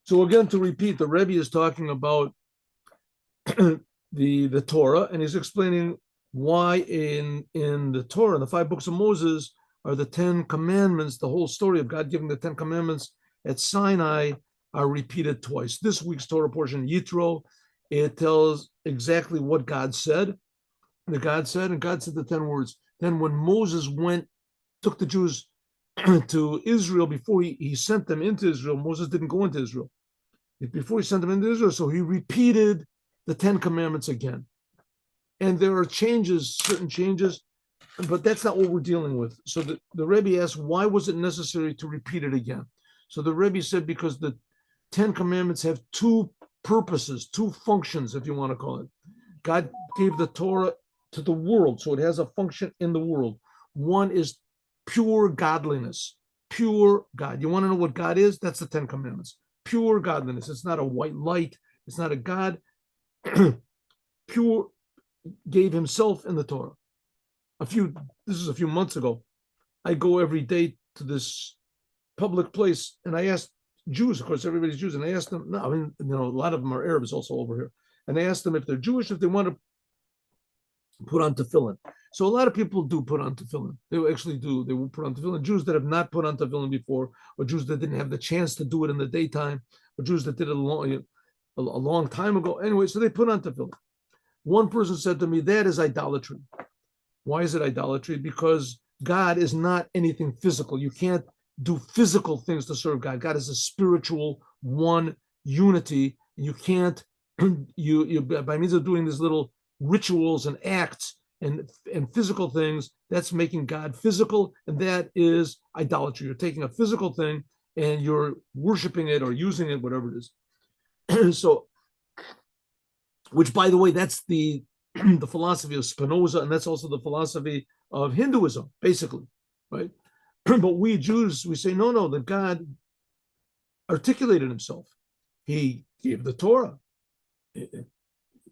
So again, to repeat, the Rebbe is talking about the Torah, and he's explaining why in the Torah, in the 5 books of Moses, are the 10 commandments. The whole story of God giving the 10 commandments at Sinai are repeated twice. This week's Torah portion, Yitro, it tells exactly what God said. And God said the 10 words. Then when Moses took the Jews to Israel before he sent them into Israel, Moses didn't go into Israel. Before he sent them into Israel, so he repeated the 10 commandments again. And there are certain changes, but that's not what we're dealing with. So the Rebbe asked, why was it necessary to repeat it again? So the Rebbe said, because the 10 commandments have 2 purposes, 2 functions, if you want to call it. God gave the Torah to the world, so it has a function in the world. One is pure godliness, pure God. You want to know what God is? That's the 10 commandments. Pure godliness. It's not a white light. It's not a God. Pure, gave himself in the Torah. This is a few months ago. I go every day to this public place, and I asked Jews, of course, everybody's Jews, and I asked them, no, I mean, a lot of them are Arabs also over here. And I asked them if they're Jewish, if they want to put on tefillin. So a lot of people do put on tefillin. They actually do. They will put on tefillin. Jews that have not put on tefillin before, or Jews that didn't have the chance to do it in the daytime, or Jews that did it a long time ago. Anyway, so they put on tefillin. One person said to me, that is idolatry. Why is it idolatry? Because God is not anything physical. You can't do physical things to serve God. God is a spiritual one unity. You can't, you by means of doing these little rituals and acts and physical things, that's making God physical, and that is idolatry. You're taking a physical thing and you're worshiping it or using it, whatever it is. So, which, by the way, that's the philosophy of Spinoza, and that's also the philosophy of Hinduism, basically, right? But we Jews, we say, no, that God articulated himself. He gave the Torah.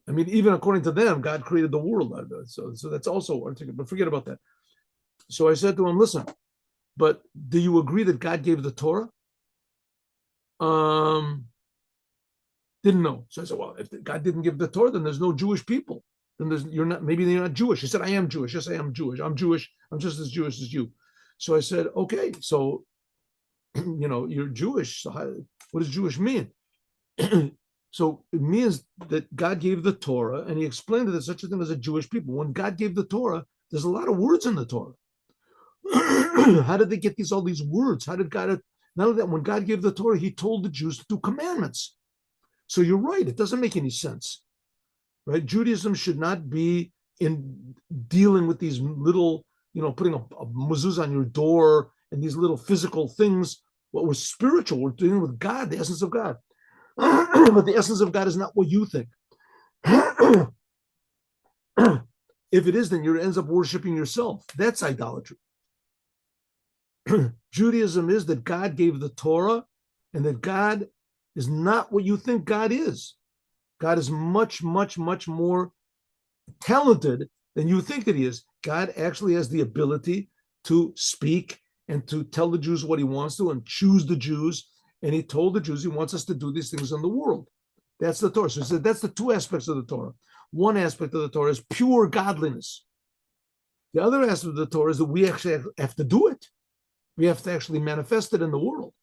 I mean, even according to them, God created the world. So that's also articulated, but forget about that. So I said to him, listen, but do you agree that God gave the Torah? Didn't know. So I said, well, if God didn't give the Torah, then there's no Jewish people. Then you're not Jewish. He said, I am Jewish. Yes, I am Jewish. I'm Jewish. I'm just as Jewish as you. So I said, okay, so you're Jewish. So what does Jewish mean? So it means that God gave the Torah, and he explained that there's such a thing as a Jewish people. When God gave the Torah, there's a lot of words in the Torah. How did they get all these words? How did God? Not only that, when God gave the Torah, he told the Jews to do commandments. So you're right; it doesn't make any sense, right? Judaism should not be in dealing with these little, putting a mezuzah on your door and these little physical things. What was spiritual, we're dealing with God, the essence of God. But the essence of God is not what you think. If it is, then you ends up worshiping yourself. That's idolatry. Judaism is that God gave the Torah, and that God is not what you think God is. God is much, much, much more talented than you think that he is. God actually has the ability to speak and to tell the Jews what he wants to and choose the Jews. And he told the Jews he wants us to do these things in the world. That's the Torah. So he said that's the 2 aspects of the Torah. One aspect of the Torah is pure godliness. The other aspect of the Torah is that we actually have to do it. We have to actually manifest it in the world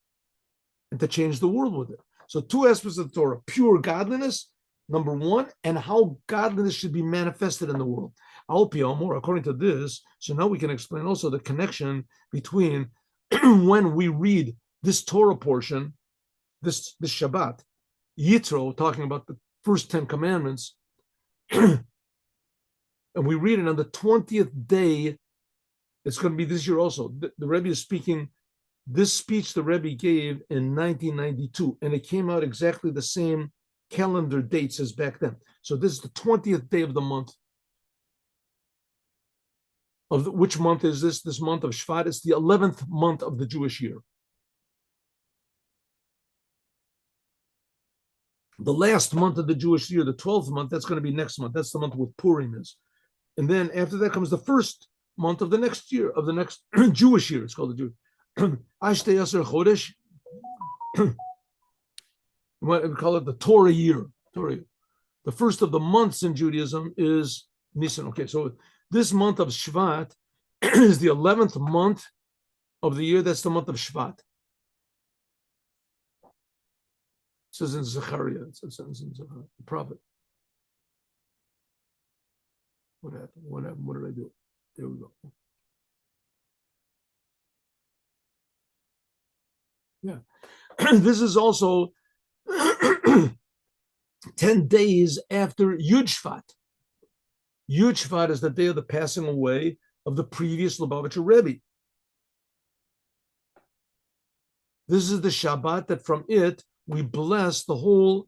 and to change the world with it. So 2 aspects of the Torah: pure godliness, number 1, and how godliness should be manifested in the world. Al pi amor, according to this, so now we can explain also the connection between when we read this Torah portion, this Shabbat, Yitro, talking about the first 10 commandments, and we read it on the 20th day. It's going to be this year also. The Rebbe is speaking. This speech the Rebbe gave in 1992, and it came out exactly the same calendar dates as back then. So this is the 20th day of the month. Which month is this? This month of Shvat. It's the 11th month of the Jewish year. The last month of the Jewish year, the 12th month, that's going to be next month. That's the month with Purim is. And then after that comes the first month of the next year, of the next Jewish year. It's called the Jewish. Ashtei Yasser Chodesh. We call it the Torah year. Torah year. The first of the months in Judaism is Nisan. Okay, so this month of Shvat is the 11th month of the year. That's the month of Shvat. It says in Zechariah, it says in Zechariah, the prophet. What happened? What happened? What did I do? There we go. Yeah. This is also 10 days after Yud Shvat. Yud Shvat is the day of the passing away of the previous Lubavitcher Rebbe. This is the Shabbat that from it we bless the whole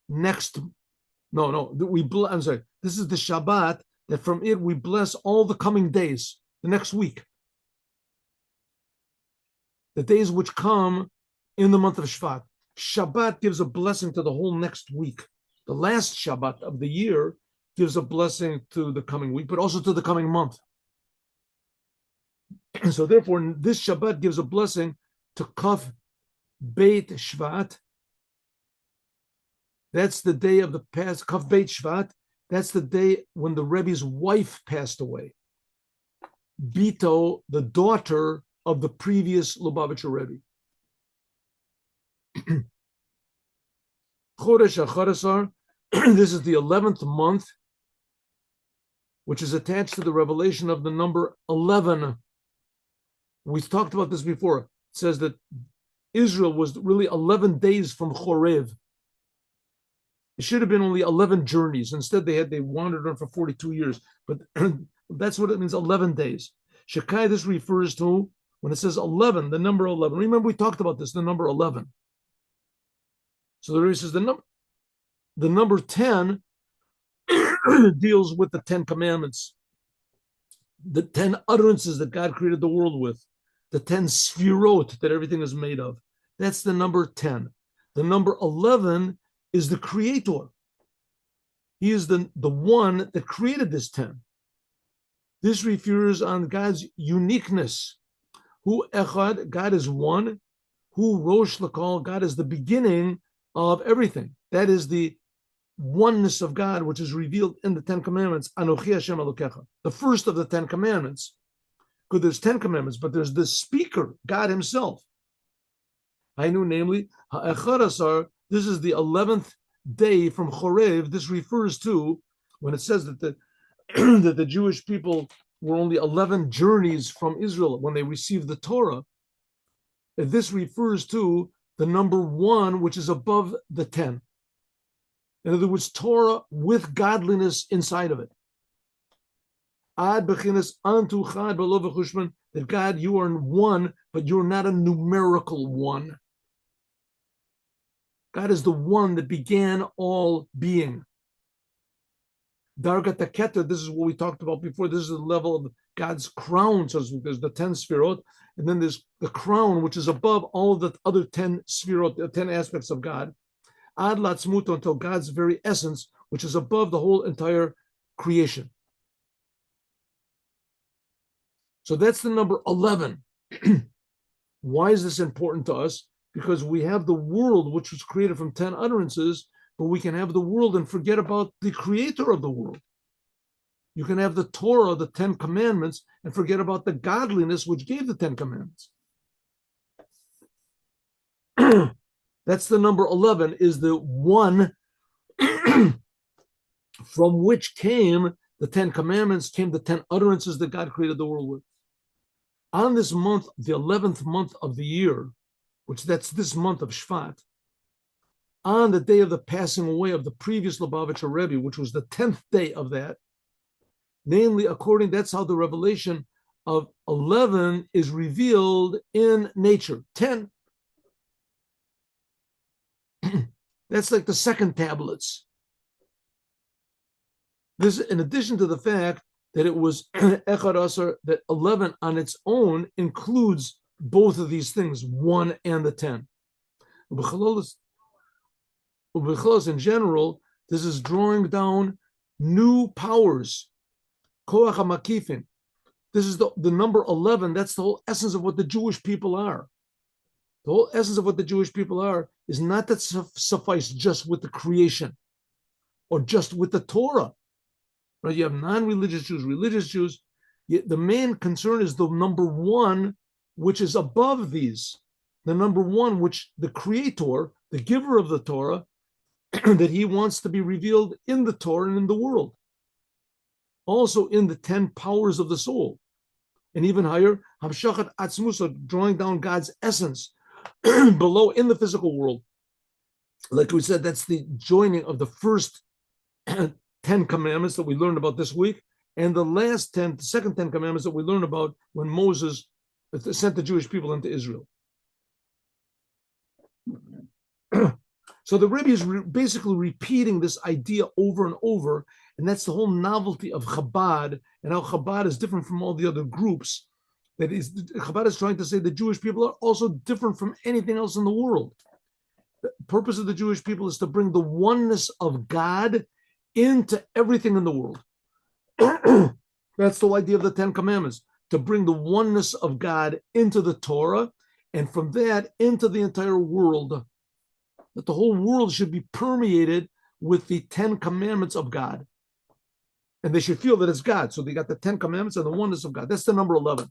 next. I'm sorry. This is the Shabbat that from it we bless all the coming days, the next week. The days which come in the month of Shvat. Shabbat gives a blessing to the whole next week. The last Shabbat of the year gives a blessing to the coming week, but also to the coming month. So therefore, this Shabbat gives a blessing to Kaf Beit Shvat. That's the day of the past, Kaf Beit Shvat. That's the day when the Rebbe's wife passed away. Bito, the daughter of the previous Lubavitcher Rebbe. Chodesh HaChodesar, this is the 11th month, which is attached to the revelation of the number 11. We talked about this before. It says that Israel was really 11 days from Chorev. It should have been only 11 journeys. Instead, they wandered on for 42 years. But that's what it means, 11 days. Shekai, this refers to, when it says 11, the number 11. Remember, we talked about this, the number 11. So the Rebbe says the number 10 deals with the 10 commandments, the 10 utterances that God created the world with, the 10 sfirot that everything is made of. That's the number 10. The number 11 is the creator. He is the one that created this 10. This refers on God's uniqueness. Hu echad, God is one. Hu rosh l'kol, God is the beginning of everything. That is the oneness of God, which is revealed in the 10 commandments. Anochi Hashem Elokecha, the first of the 10 commandments. Because there's 10 commandments, but there's the speaker, God himself. Hainu, namely, ha'echad asar, this is the 11th day from Chorev. This refers to, when it says that that the Jewish people were only 11 journeys from Israel when they received the Torah. This refers to the number 1, which is above the 10. In other words, Torah with godliness inside of it. Ad bechinas antu chad v'lo v'chushman, that God, you are one, but you're not a numerical one. God is the one that began all being. Dargat HaKeter, this is what we talked about before. This is the level of God's crown. So there's the 10 sfirot, and then there's the crown, which is above all the other 10 sfirot, the 10 aspects of God. Ad latzmuto, until God's very essence, which is above the whole entire creation. So that's the number 11. Why is this important to us? Because we have the world, which was created from 10 utterances, but we can have the world and forget about the creator of the world. You can have the Torah, the 10 commandments, and forget about the godliness which gave the 10 commandments. That's the number 11, is the one from which came the 10 commandments, came the 10 utterances that God created the world with. On this month, the 11th month of the year, which that's this month of Shvat, on the day of the passing away of the previous Lubavitcher Rebbe, which was the 10th day of that, namely, that's how the revelation of 11 is revealed in nature. 10. That's like the second tablets. This, in addition to the fact that it was Echad Asar, that 11 on its own includes both of these things, 1 and the 10. In general, this is drawing down new powers. Koach HaMakifin. This is the number 11. That's the whole essence of what the Jewish people are. The whole essence of what the Jewish people are is not that suffice just with the creation or just with the Torah. Right? You have non-religious Jews, religious Jews. The main concern is the number one, which is above these. The number one, which the creator, the giver of the Torah, that he wants to be revealed in the Torah and in the world. Also in the 10 powers of the soul. And even higher, Hamshachat Atzmusa, drawing down God's essence below in the physical world. Like we said, that's the joining of the first 10 commandments that we learned about this week, and the last 10, the second 10 commandments that we learned about when Moses sent the Jewish people into Israel. So the Rebbe is basically repeating this idea over and over, and that's the whole novelty of Chabad, and how Chabad is different from all the other groups. That is, Chabad is trying to say the Jewish people are also different from anything else in the world. The purpose of the Jewish people is to bring the oneness of God into everything in the world. That's the whole idea of the 10 commandments, to bring the oneness of God into the Torah, and from that into the entire world. That the whole world should be permeated with the 10 commandments of God. And they should feel that it's God. So they got the 10 commandments and the oneness of God. That's the number 11.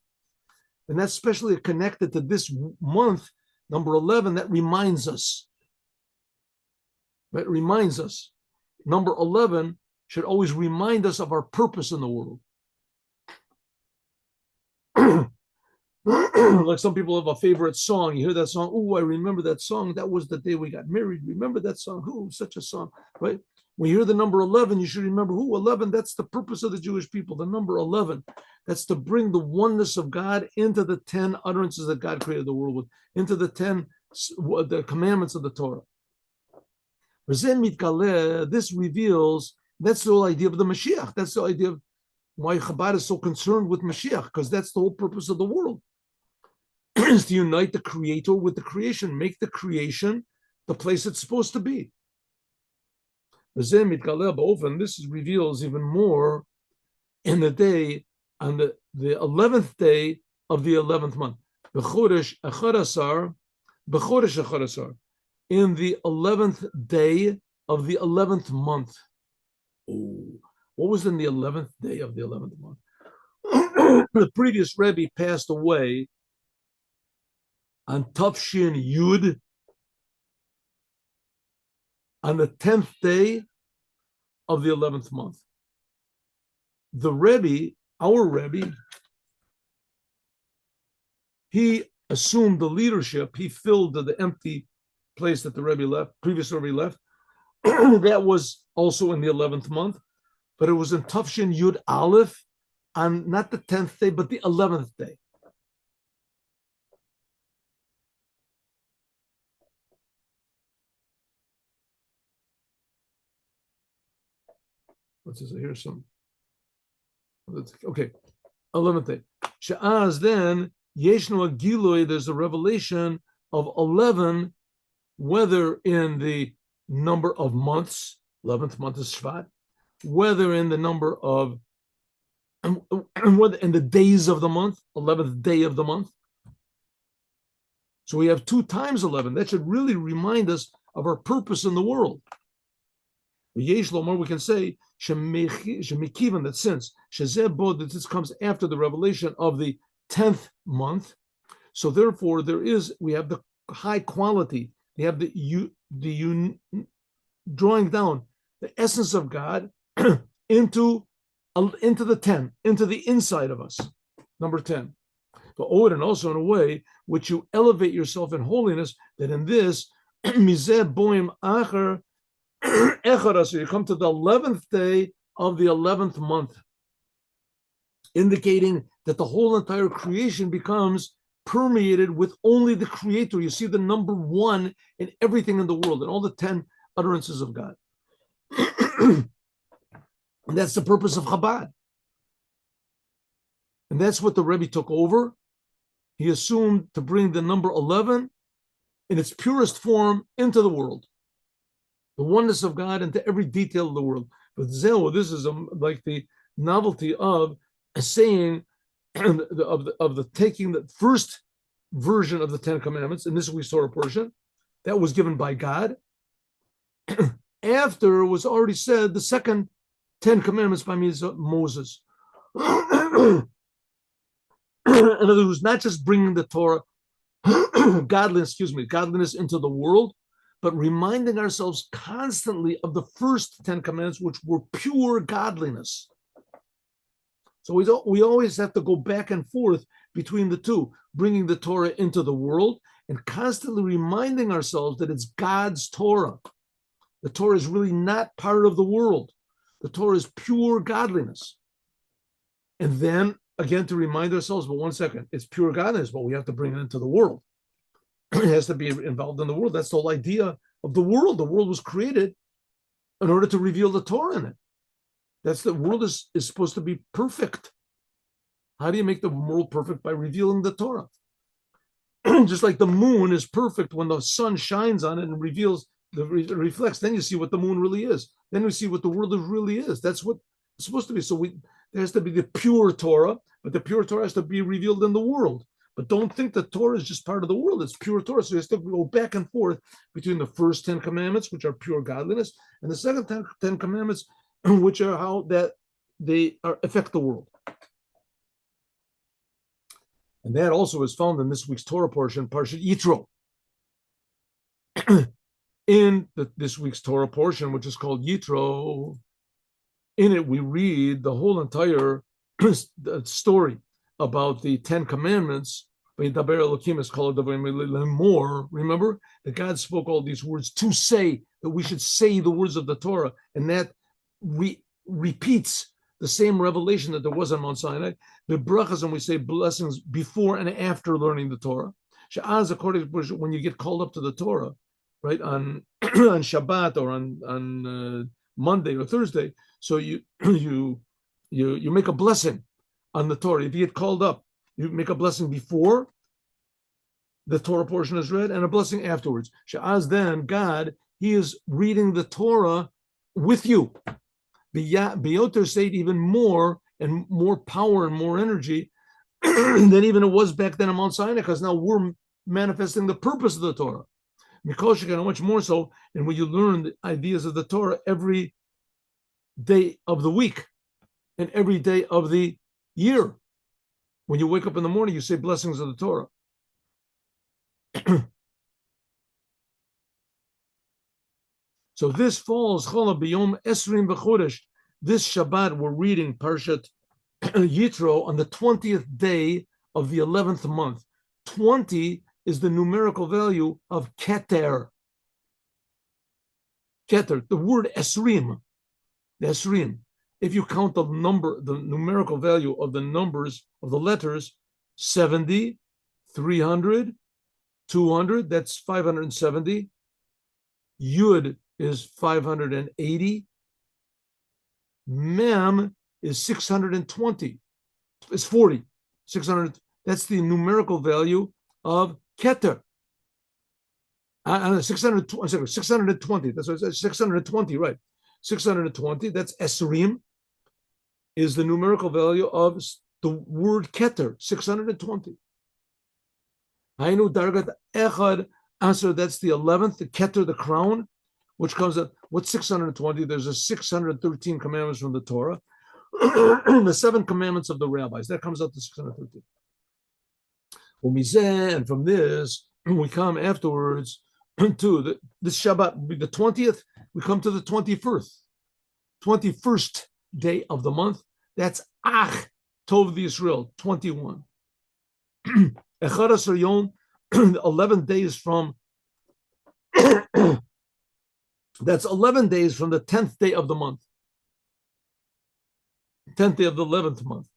And that's especially connected to this month, number 11, that reminds us. That reminds us. Number 11 should always remind us of our purpose in the world. Like some people have a favorite song. You hear that song, oh, I remember that song. That was the day we got married. Remember that song? Oh, such a song, right? When you hear the number 11, you should remember, 11, that's the purpose of the Jewish people, the number 11. That's to bring the oneness of God into the 10 utterances that God created the world with, into the 10 the commandments of the Torah. This reveals, that's the whole idea of the Moshiach. That's the idea of why Chabad is so concerned with Moshiach, because that's the whole purpose of the world. Is to unite the creator with the creation, make the creation the place it's supposed to be. This reveals even more in the day, on the 11th day of the 11th month. In the 11th day of the 11th month. Ooh, what was in the 11th day of the 11th month? The previous Rebbe passed away on Tafshin Yud, on the 10th day of the 11th month. The Rebbe, our Rebbe, he assumed the leadership. He filled the empty place that the Rebbe left, previous Rebbe left. That was also in the 11th month, but it was in Tafshin Yud Aleph, on not the 10th day, but the 11th day. What's this? Here's some. Okay, 11th day. Sha'az, then Yeshnu Agiloi, there's a revelation of 11, whether in the number of months, 11th month is Shvat, whether in the number of, and whether in the days of the month, 11th day of the month. So we have 2 times 11. That should really remind us of our purpose in the world. Yesh Lomar, we can say, Shemikivan, that since Shezeh, that this comes after the revelation of the 10th month, so therefore we have the high quality, we have the drawing down the essence of God into the 10, into the inside of us, number 10. But and also in a way which you elevate yourself in holiness, that in this, Mizeh Boim Acher, so you come to the 11th day of the 11th month, indicating that the whole entire creation becomes permeated with only the Creator. You see the number 1 in everything in the world, and all the 10 utterances of God. And that's the purpose of Chabad. And that's what the Rebbe took over. He assumed to bring the number 11 in its purest form into the world. The oneness of God into every detail of the world. But this is like the novelty of saying, of the taking the first version of the Ten Commandments in this week's Torah portion that was given by God after it was already said the second Ten Commandments by means of Moses. In other words, not just bringing the Torah, godliness into the world, but reminding ourselves constantly of the first Ten Commandments, which were pure godliness. So we always have to go back and forth between the two, bringing the Torah into the world and constantly reminding ourselves that it's God's Torah. The Torah is really not part of the world. The Torah is pure godliness. And then, again, to remind ourselves, but one second, it's pure godliness, but we have to bring it into the world. It has to be involved in the world. That's the whole idea of the world. The world was created in order to reveal the Torah in it. The world is supposed to be perfect. How do you make the world perfect? By revealing the Torah. Just like the moon is perfect when the sun shines on it and reveals, reflects, then you see what the moon really is. Then we see what the world really is. That's what it's supposed to be. So there has to be the pure Torah, but the pure Torah has to be revealed in the world. But don't think the Torah is just part of the world. It's pure Torah. So you have to go back and forth between the first 10 commandments, which are pure godliness, and the second 10 commandments, which are how that they affect the world. And that also is found in this week's Torah portion, Parshat Yitro. In this week's Torah portion, which is called Yitro, in it we read the whole entire story about the 10 commandments. Remember that God spoke all these words to say that we should say the words of the Torah, and that repeats the same revelation that there was on Mount Sinai. The brachas, and we say blessings before and after learning the Torah. According to when you get called up to the Torah, right, on on Shabbat or on Monday or Thursday, so you make a blessing on the Torah. If you get called up, you make a blessing before the Torah portion is read and a blessing afterwards. Sha'az, then God, He is reading the Torah with you. Beyoter said even more and more power and more energy than even it was back then on Mount Sinai, because now we're manifesting the purpose of the Torah. Mikoshik, much more so, and when you learn the ideas of the Torah every day of the week and every day of the year. When you wake up in the morning, you say blessings of the Torah. So this falls Chola B'Yom Esrim B'Chodesh. This Shabbat we're reading Parshat Yitro on the 20th day of the 11th month. 20 is the numerical value of Keter. Keter, the word Esrim. The Esrim. If you count the numerical value of the numbers of the letters, 70, 300, 200, that's 570. Yud is 580. Mem is 620. It's 40. 600. That's the numerical value of Keter. 620. That's what it says. 620, right. 620, that's Esrim, is the numerical value of the word Keter, 620. Hainu Dargat Echad Answer, that's the 11th, the Keter, the crown, which comes at, what's 620? There's a 613 commandments from the Torah, the 7 commandments of the rabbis. That comes out to 613. And from this, we come afterwards to this Shabbat, will be the 20th, we come to the 21st day of the month. That's Ach Tov Yisrael, 21. 11 days from that's 11 days from the 10th day of the month. 10th day of the 11th month.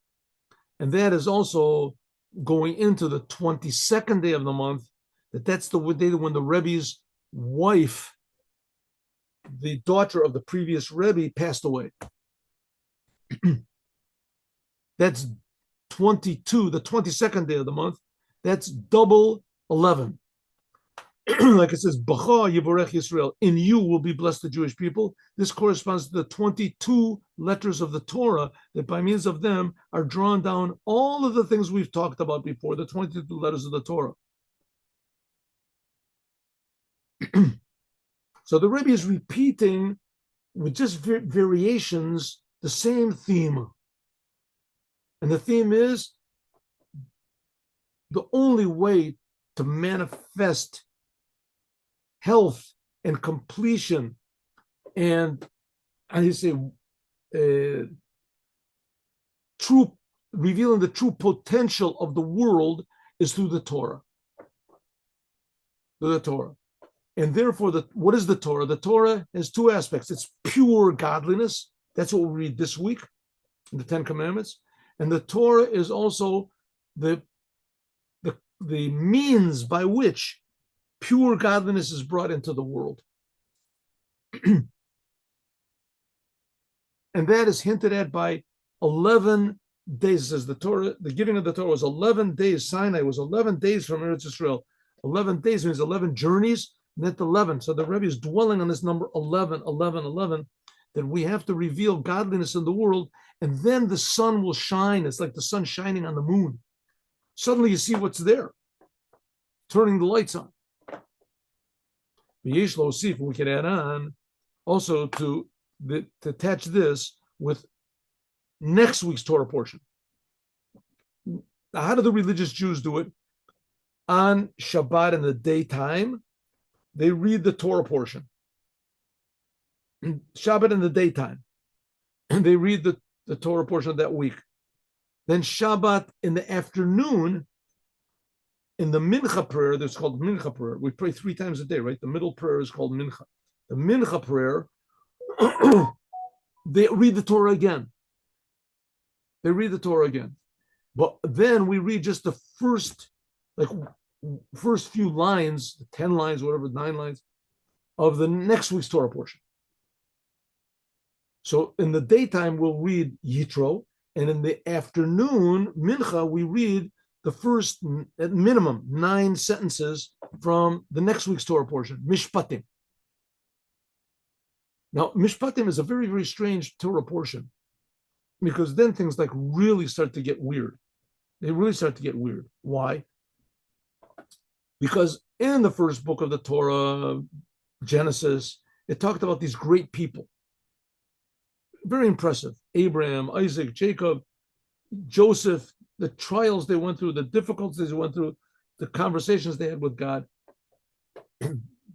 And that is also going into the 22nd day of the month. That's the day when the Rebbe's wife, the daughter of the previous Rebbe, passed away. That's 22, the 22nd day of the month. That's double 11. Like it says, B'cha Yivorech Yisrael, in you will be blessed the Jewish people. This corresponds to the 22 letters of the Torah that by means of them are drawn down all of the things we've talked about before, the 22 letters of the Torah. So the Rebbe is repeating with just variations the same theme. And the theme is the only way to manifest health and completion and you say true, revealing the true potential of the world is through the Torah. Through the Torah. And therefore, what is the Torah? The Torah has two aspects. It's pure godliness. That's what we read this week in the Ten Commandments. And the Torah is also the means by which pure godliness is brought into the world. And that is hinted at by 11 days. It says the Torah, the giving of the Torah was 11 days. Sinai was 11 days from Eretz Yisrael. 11 days means 11 journeys, and that's 11. So the Rebbe is dwelling on this number 11, 11, 11, that we have to reveal godliness in the world, and then the sun will shine. It's like the sun shining on the moon. Suddenly you see what's there, turning the lights on. We can add on also to attach this with next week's Torah portion. Now, how do the religious Jews do it? On Shabbat in the daytime, they read the Torah portion. Shabbat in the daytime, and they read the Torah portion of that week. Then Shabbat in the afternoon, in the Mincha prayer, that's called Mincha prayer. We pray 3 times a day, right? The middle prayer is called Mincha. The Mincha prayer, they read the Torah again. They read the Torah again. But then we read just the first few lines, 10 lines, whatever, 9 lines, of the next week's Torah portion. So in the daytime, we'll read Yitro, and in the afternoon, Mincha, we read the first, at minimum, 9 sentences from the next week's Torah portion, Mishpatim. Now, Mishpatim is a very, very strange Torah portion, because then things like really start to get weird. They really start to get weird. Why? Because in the first book of the Torah, Genesis, it talked about these great people. Very impressive. Abraham, Isaac, Jacob, Joseph, the trials they went through, the difficulties they went through, the conversations they had with God.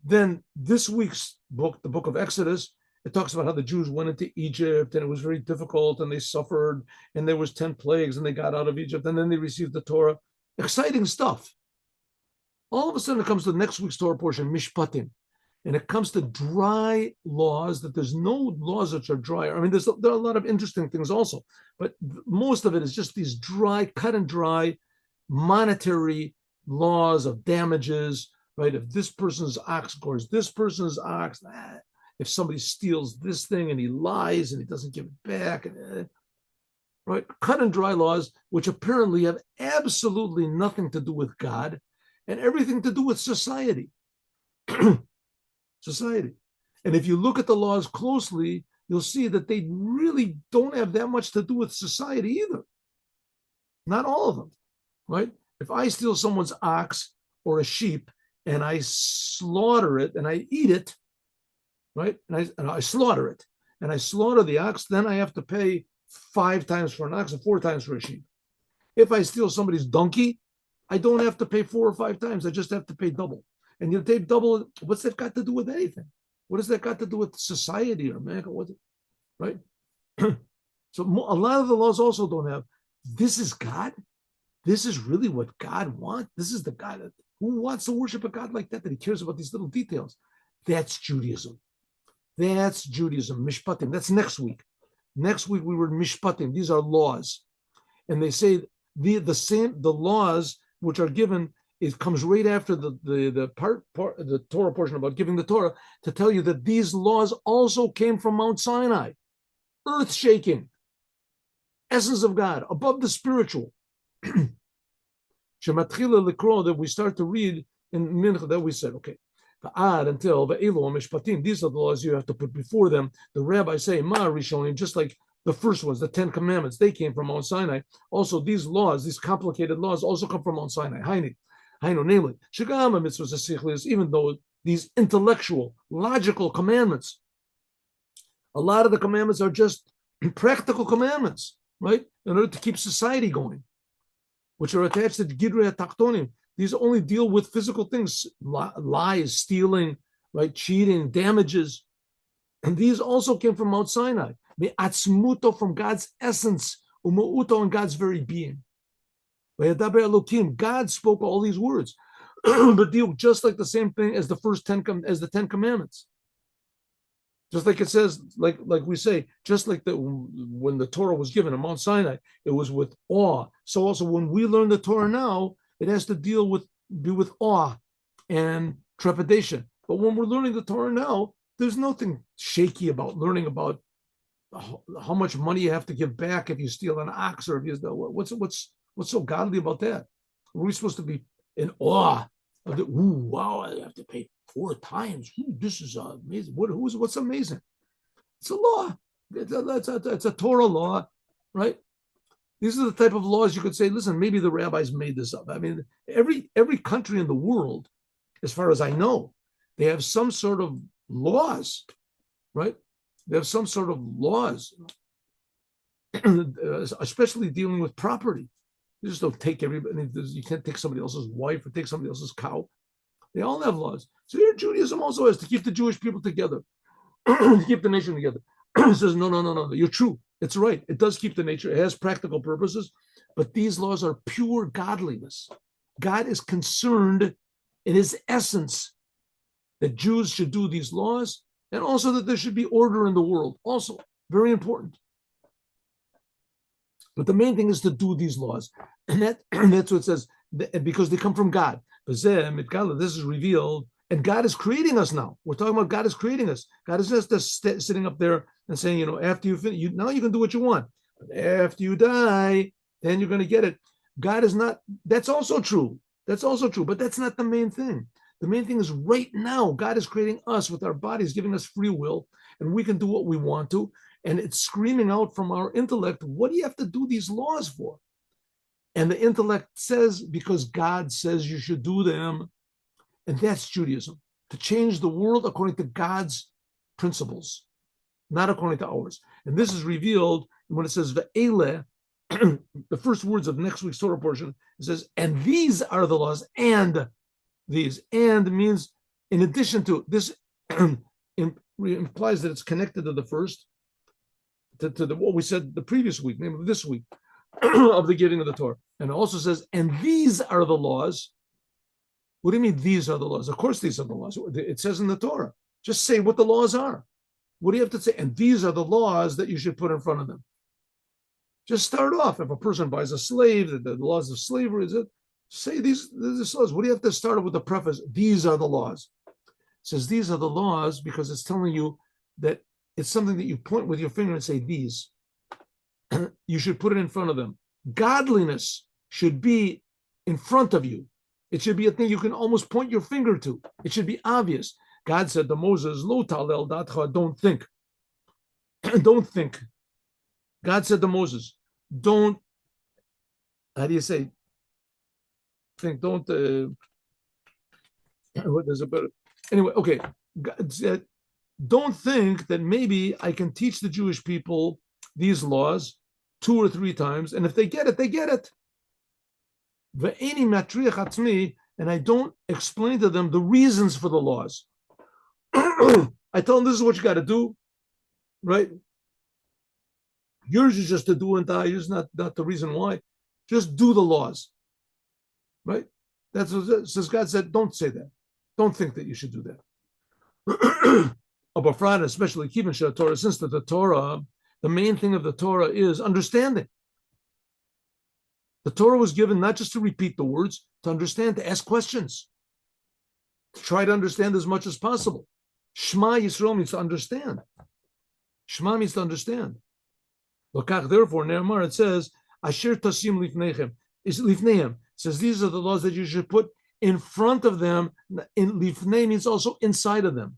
Then this week's book, the book of Exodus, it talks about how the Jews went into Egypt and it was very difficult and they suffered and there was 10 plagues and they got out of Egypt and then they received the Torah. Exciting stuff. All of a sudden it comes to the next week's Torah portion, Mishpatim. And it comes to dry laws, that there's no laws which are dry. I mean, there are a lot of interesting things also, but most of it is just these dry, cut and dry, monetary laws of damages, right? If this person's ox gores this person's ox, if somebody steals this thing and he lies and he doesn't give it back, right? Cut and dry laws, which apparently have absolutely nothing to do with God and everything to do with society. Society. And if you look at the laws closely, you'll see that they really don't have that much to do with society either. Not all of them, right? If I steal someone's ox or a sheep and I slaughter it and I eat it, right? And I slaughter it and I slaughter the ox, then I have to pay 5 times for an ox and 4 times for a sheep. If I steal somebody's donkey, I don't have to pay 4 or 5 times. I just have to pay double. And you take double. What's that got to do with anything? What has that got to do with society or man? Right? So a lot of the laws also don't have. This is God. This is really what God wants. This is the God who wants to worship a God like that he cares about these little details. That's Judaism. That's Judaism. Mishpatim. That's next week. Next week we were Mishpatim. These are laws, and they say the laws which are given. It comes right after the Torah portion about giving the Torah to tell you that these laws also came from Mount Sinai, earth-shaking, essence of God, above the spiritual. That we start to read in Mincha, that we said, okay, until the Elo Mishpatim, these are the laws you have to put before them. The rabbis say, Ma Rishonim, just like the first ones, the 10 commandments, they came from Mount Sinai. Also, these laws, these complicated laws, also come from Mount Sinai. Namely, Shagama mitzvahs asichlis, even though these intellectual, logical commandments. A lot of the commandments are just practical commandments, right? In order to keep society going, which are attached to Gidrei Taktonim. These only deal with physical things, lies, stealing, right, cheating, damages. And these also came from Mount Sinai. Me'atzmuto, from God's essence, umu'uto, in God's very being. God spoke all these words, but deal just like the same thing as the Ten Commandments. Just like it says, like we say, just like when the Torah was given on Mount Sinai, it was with awe. So also when we learn the Torah now, it has to be with awe and trepidation. But when we're learning the Torah now, there's nothing shaky about learning about how much money you have to give back if you steal an ox, or if you what's so godly about that? Are we supposed to be in awe of the, ooh, wow, I have to pay 4 times. Ooh, this is amazing. What's amazing? It's a law. It's a Torah law, right? These are the type of laws you could say, listen, maybe the rabbis made this up. I mean, every country in the world, as far as I know, they have some sort of laws, right? They have some sort of laws, especially dealing with property. You just don't take everybody. You can't take somebody else's wife or take somebody else's cow. They all have laws. So here Judaism also has to keep the Jewish people together, to keep the nation together. It says, no. You're true. It's right. It does keep the nature. It has practical purposes, but these laws are pure godliness. God is concerned in his essence that Jews should do these laws, and also that there should be order in the world. Also, very important. But the main thing is to do these laws. And that's what it says, because they come from God. This is revealed, and God is creating us now. We're talking about God is creating us. God is just sitting up there and saying, after you finish, now you can do what you want. But after you die, then you're going to get it. God is not, that's also true. That's also true, but that's not the main thing. The main thing is right now, God is creating us with our bodies, giving us free will, and we can do what we want to. And it's screaming out from our intellect, what do you have to do these laws for? And the intellect says, because God says you should do them. And that's Judaism, to change the world according to God's principles, not according to ours. And this is revealed when it says, Ve'ele, the first words of next week's Torah portion, it says, and these are the laws, and these. And means, in addition to this, implies that it's connected to the first, to what we said the previous week, namely this week, of the giving of the Torah. And it also says, and these are the laws. What do you mean these are the laws? Of course these are the laws. It says in the Torah. Just say what the laws are. What do you have to say? And these are the laws that you should put in front of them. Just start off. If a person buys a slave, the laws of slavery, say these laws. What do you have to start off with the preface? These are the laws. It says these are the laws because it's telling you that it's something that you point with your finger and say these. You should put it in front of them. Godliness should be in front of you. It should be a thing you can almost point your finger to. It should be obvious. God said to Moses, Lo talel datcha, don't think. Don't think. God said to Moses, don't, how do you say, think, don't, what is it better? Anyway, okay. God said, don't think that maybe I can teach the Jewish people these laws 2 or 3 times, and if they get it, they get it. And I don't explain to them the reasons for the laws. I tell them this is what you got to do, right? Yours is just to do and die. Yours is not the reason why. Just do the laws, right? That's what says. God said, don't say that. Don't think that you should do that. Especially keeping the Torah, since the Torah, the main thing of the Torah is understanding. The Torah was given not just to repeat the words, to understand, to ask questions, to try to understand as much as possible. Shema Yisrael means to understand. Shema means to understand. Therefore, Ne'emar, it says, Asher tasim lifneihem. It says these are the laws that you should put in front of them. In lifnei means also inside of them.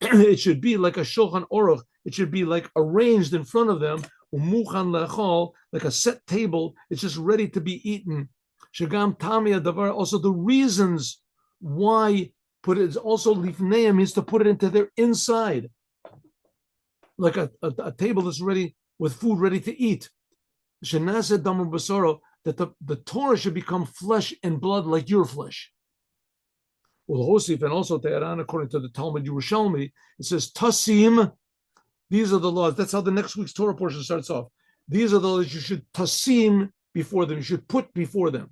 It should be like a shulchan aruch. It should be like arranged in front of them, like a set table. It's just ready to be eaten. Shagam tamia davar. Also the reasons why Put it also lifneim means to put it into their inside, like a table that's ready with food ready to eat. Shenase damar basaro, that the Torah should become flesh and blood like your flesh. Well, Hosif, and also to add on, according to the Talmud Yerushalmi, it says tasim. These are the laws. That's how the next week's Torah portion starts off. These are the laws you should tasim before them. You should put before them.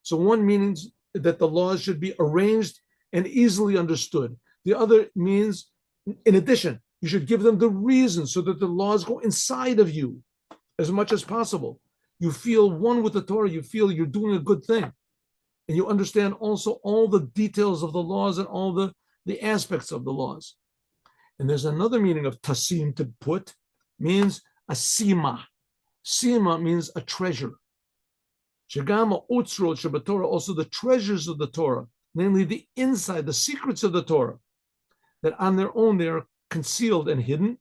So one means that the laws should be arranged and easily understood. The other means, in addition, you should give them the reason so that the laws go inside of you as much as possible. You feel one with the Torah. You feel you're doing a good thing. And you understand also all the details of the laws and all the aspects of the laws. And there's another meaning of tasim, to put, means a sima. Sima means a treasure. Shagama utzrot shabatorah, also the treasures of the Torah, namely the inside, the secrets of the Torah, that on their own they are concealed and hidden.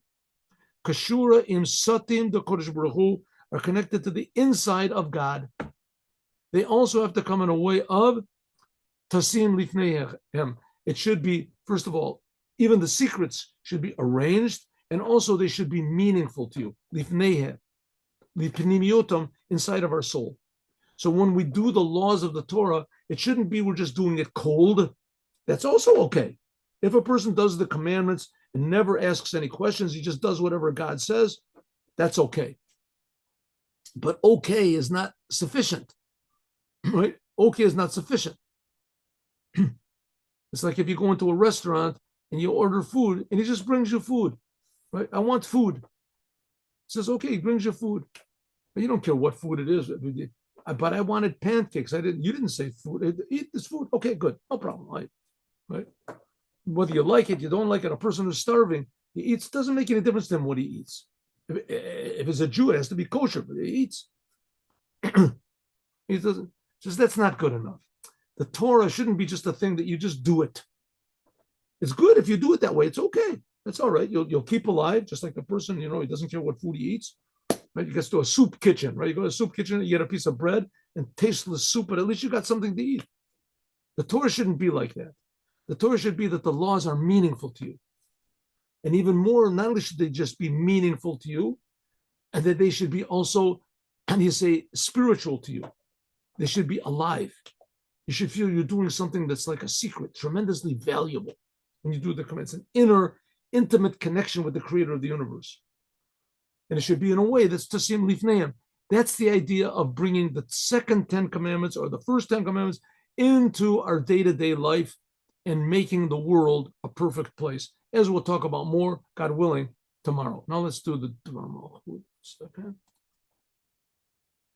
Kashura im satim the Kodesh Baruch Hu, are connected to the inside of God. They also have to come in a way of tasim lifneihem. It should be, first of all, even the secrets should be arranged, and also they should be meaningful to you. Lifneihem, lipnimiotam, inside of our soul. So when we do the laws of the Torah, it shouldn't be we're just doing it cold. That's also okay. If a person does the commandments and never asks any questions, he just does whatever God says, that's okay. But okay is not sufficient. Right? Okay is not sufficient. It's like if you go into a restaurant and you order food and he just brings you food, right? I want food. He says, okay, he brings you food. But you don't care what food it is. But I wanted pancakes. You didn't say food. Eat this food. Okay, good. No problem. Right? Whether you like it, you don't like it, a person who's starving, he eats, doesn't make any difference to him what he eats. If it's a Jew, it has to be kosher, but he eats. He doesn't. Says that's not good enough. The Torah shouldn't be just a thing that you just do it. It's good if you do it that way. It's okay. That's all right. You'll keep alive, just like the person, he doesn't care what food he eats. Right? You get to a soup kitchen, right? You go to a soup kitchen, you get a piece of bread and tasteless soup, but at least you got something to eat. The Torah shouldn't be like that. The Torah should be that the laws are meaningful to you. And even more, not only should they just be meaningful to you, and that they should be also, and you say, spiritual to you. They should be alive. You should feel you're doing something that's like a secret, tremendously valuable when you do the commands, an inner, intimate connection with the creator of the universe. And it should be in a way that's tasim lifneim. That's the idea of bringing the second 10 commandments or the first 10 commandments into our day-to-day life and making the world a perfect place, as we'll talk about more, God willing, tomorrow. Now let's do the Dvar Malchut.